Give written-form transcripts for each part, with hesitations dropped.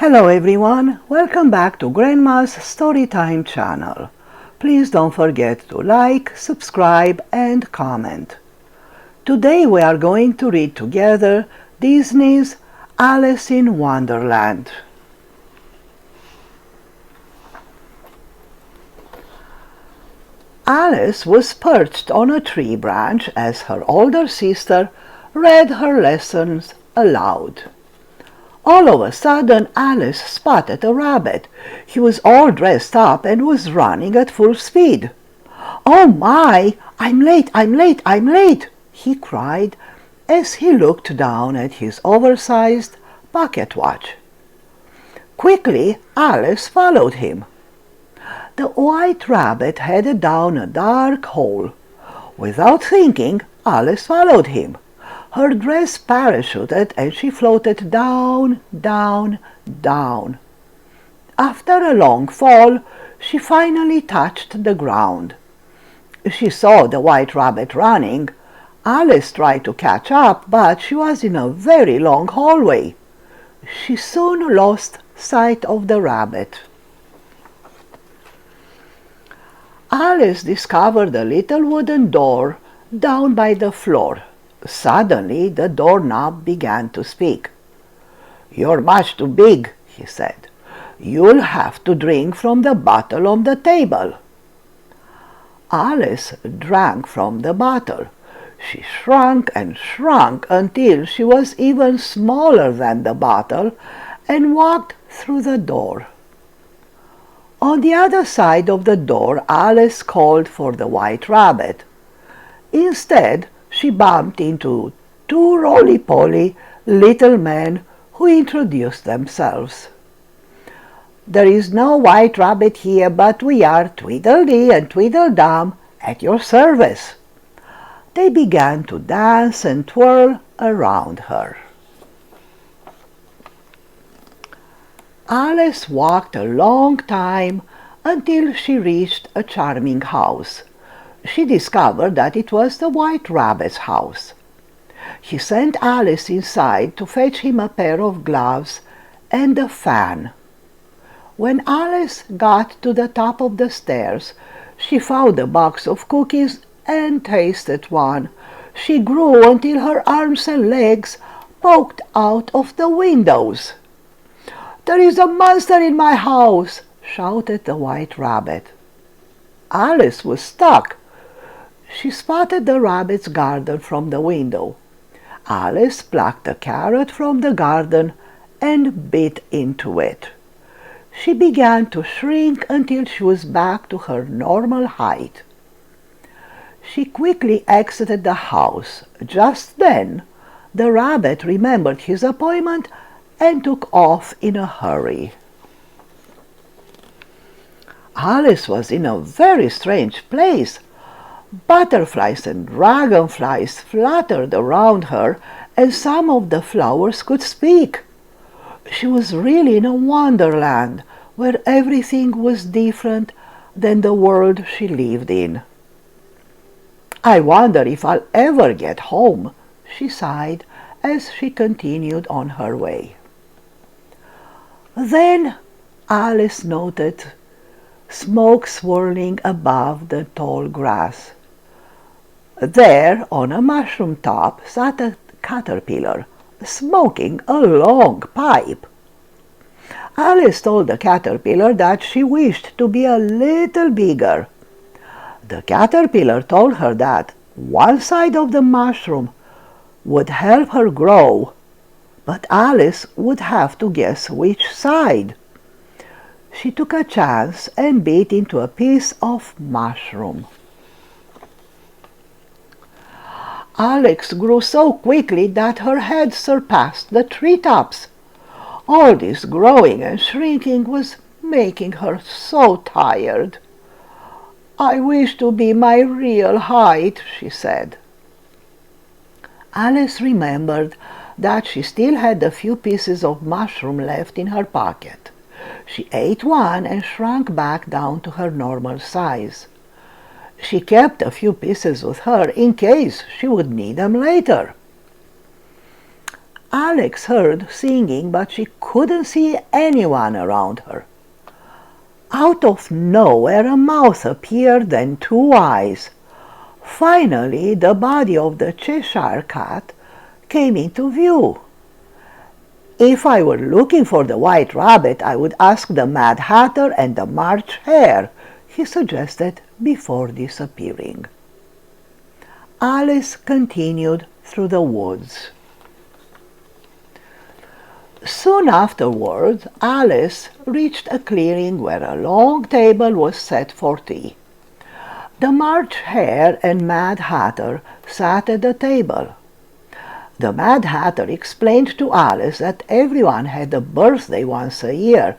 Hello everyone, welcome back to Grandma's Storytime channel. Please don't forget to like, subscribe and comment. Today we are going to read together Disney's Alice in Wonderland. Alice was perched on a tree branch as her older sister read her lessons aloud. All of a sudden, Alice spotted a rabbit. He was all dressed up and was running at full speed. "Oh my! I'm late, I'm late, I'm late!" he cried as he looked down at his oversized pocket watch. Quickly, Alice followed him. The white rabbit headed down a dark hole. Without thinking, Alice followed him. Her dress parachuted and she floated down, down, down. After a long fall, she finally touched the ground. She saw the white rabbit running. Alice tried to catch up, but she was in a very long hallway. She soon lost sight of the rabbit. Alice discovered a little wooden door down by the floor. Suddenly the doorknob began to speak. "You're much too big," he said. "You'll have to drink from the bottle on the table." Alice drank from the bottle. She shrunk and shrunk until she was even smaller than the bottle and walked through the door. On the other side of the door, Alice called for the white rabbit. Instead, she bumped into two roly-poly little men who introduced themselves. "There is no white rabbit here, but we are Tweedledee and Tweedledum at your service." They began to dance and twirl around her. Alice walked a long time until she reached a charming house. She discovered that it was the White Rabbit's house. He sent Alice inside to fetch him a pair of gloves and a fan. When Alice got to the top of the stairs, she found a box of cookies and tasted one. She grew until her arms and legs poked out of the windows. "There is a monster in my house!" shouted the White Rabbit. Alice was stuck. She spotted the rabbit's garden from the window. Alice plucked a carrot from the garden and bit into it. She began to shrink until she was back to her normal height. She quickly exited the house. Just then, the rabbit remembered his appointment and took off in a hurry. Alice was in a very strange place. Butterflies and dragonflies fluttered around her, and some of the flowers could speak. She was really in a wonderland, where everything was different than the world she lived in. "I wonder if I'll ever get home," she sighed as she continued on her way. Then Alice noted smoke swirling above the tall grass. There, on a mushroom top, sat a caterpillar, smoking a long pipe. Alice told the caterpillar that she wished to be a little bigger. The caterpillar told her that one side of the mushroom would help her grow, but Alice would have to guess which side. She took a chance and bit into a piece of mushroom. Alice grew so quickly that her head surpassed the treetops. All this growing and shrinking was making her so tired. "I wish to be my real height," she said. Alice remembered that she still had a few pieces of mushroom left in her pocket. She ate one and shrunk back down to her normal size. She kept a few pieces with her in case she would need them later. Alex heard singing, but she couldn't see anyone around her. Out of nowhere a mouth appeared, then two eyes. Finally, the body of the Cheshire Cat came into view. If I were looking for the White Rabbit, I would ask the Mad Hatter and the March Hare, he suggested before disappearing. Alice continued through the woods. Soon afterwards, Alice reached a clearing where a long table was set for tea. The March Hare and Mad Hatter sat at the table. The Mad Hatter explained to Alice that everyone had a birthday once a year,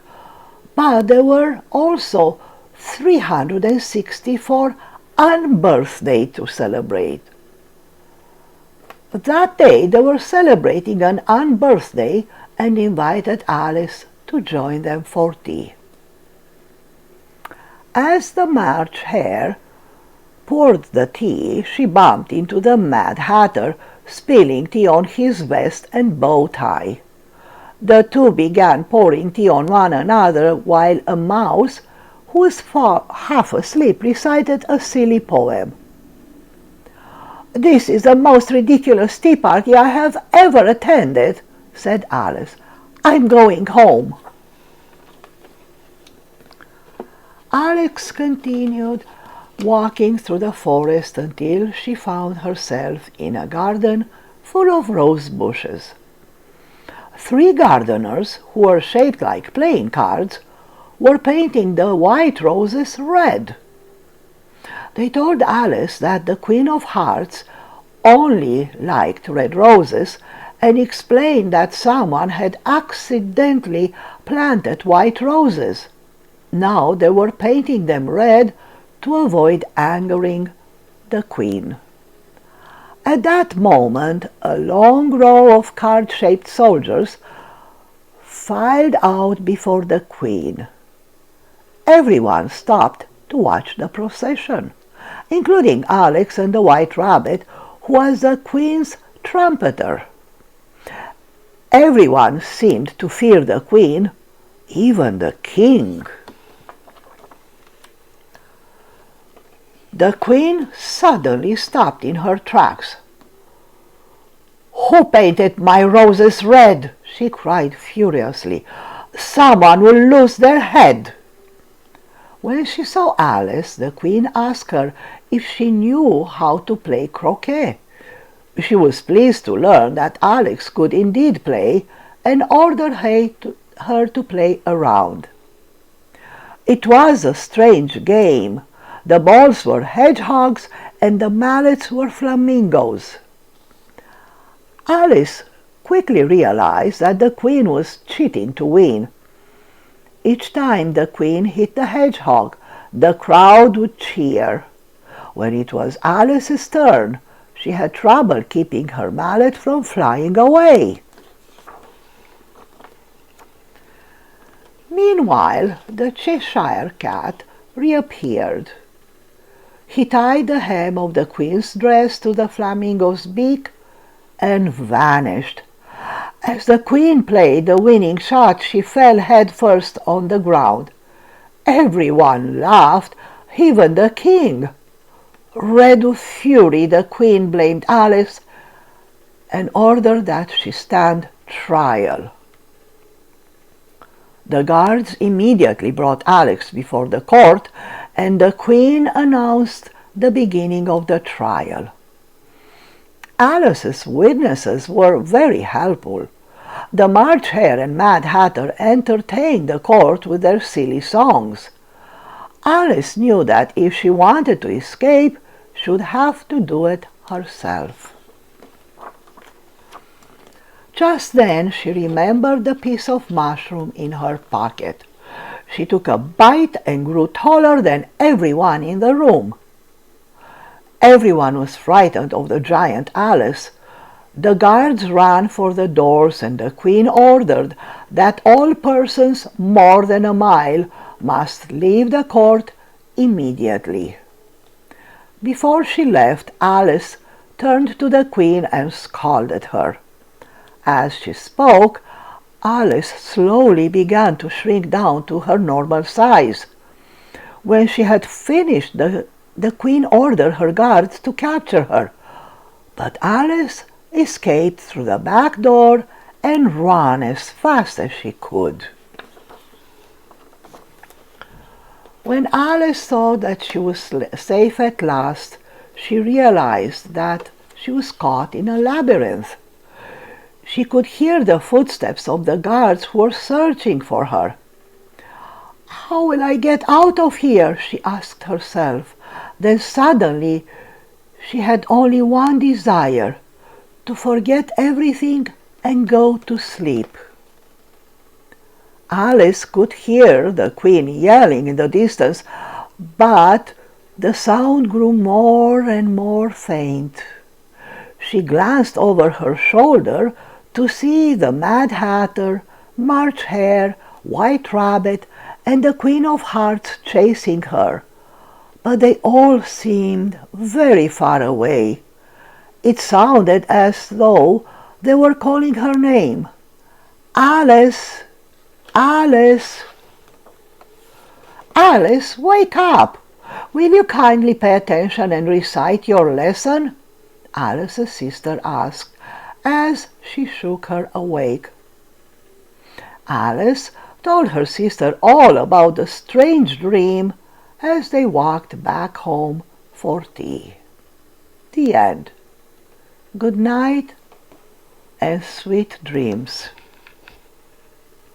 but there were also 364 unbirthdays to celebrate. That day they were celebrating an unbirthday and invited Alice to join them for tea. As the March Hare poured the tea, she bumped into the Mad Hatter, spilling tea on his vest and bow tie. The two began pouring tea on one another while a mouse, who was half asleep, recited a silly poem. "This is the most ridiculous tea party I have ever attended," said Alice. "I'm going home." Alex continued walking through the forest until she found herself in a garden full of rose bushes. 3 gardeners, who were shaped like playing cards, were painting the white roses red. They told Alice that the Queen of Hearts only liked red roses and explained that someone had accidentally planted white roses. Now they were painting them red to avoid angering the Queen. At that moment, a long row of card-shaped soldiers filed out before the Queen. Everyone stopped to watch the procession, including Alex and the White Rabbit, who was the Queen's trumpeter. Everyone seemed to fear the Queen, even the King. The Queen suddenly stopped in her tracks. "Who painted my roses red?" she cried furiously. "Someone will lose their head." When she saw Alice, the Queen asked her if she knew how to play croquet. She was pleased to learn that Alex could indeed play, and ordered her to play a round. It was a strange game. The balls were hedgehogs and the mallets were flamingos. Alice quickly realized that the Queen was cheating to win. Each time the Queen hit the hedgehog, the crowd would cheer. When it was Alice's turn, she had trouble keeping her mallet from flying away. Meanwhile, the Cheshire Cat reappeared. He tied the hem of the Queen's dress to the flamingo's beak and vanished. As the Queen played the winning shot, she fell headfirst on the ground. Everyone laughed, even the King. Red with fury, the Queen blamed Alice and ordered that she stand trial. The guards immediately brought Alex before the court, and the Queen announced the beginning of the trial. Alice's witnesses were very helpful. The March Hare and Mad Hatter entertained the court with their silly songs. Alice knew that if she wanted to escape, she would have to do it herself. Just then she remembered the piece of mushroom in her pocket. She took a bite and grew taller than everyone in the room. Everyone was frightened of the giant Alice. The guards ran for the doors, and the Queen ordered that all persons more than a mile must leave the court immediately. Before she left, Alice turned to the Queen and scolded her. As she spoke, Alice slowly began to shrink down to her normal size. When she had finished, the queen ordered her guards to capture her, but Alice escaped through the back door and ran as fast as she could. When Alice thought that she was safe at last, she realized that she was caught in a labyrinth. She could hear the footsteps of the guards who were searching for her. "How will I get out of here?" she asked herself. Then suddenly she had only one desire: to forget everything and go to sleep. Alice could hear the queen yelling in the distance, but the sound grew more and more faint. She glanced over her shoulder to see the Mad Hatter, March Hare, White Rabbit, and the Queen of Hearts chasing her, but they all seemed very far away. It sounded as though they were calling her name. "Alice! Alice! Alice, wake up! Will you kindly pay attention and recite your lesson?" Alice's sister asked as she shook her awake. Alice told her sister all about the strange dream as they walked back home for tea. The end. Good night and sweet dreams.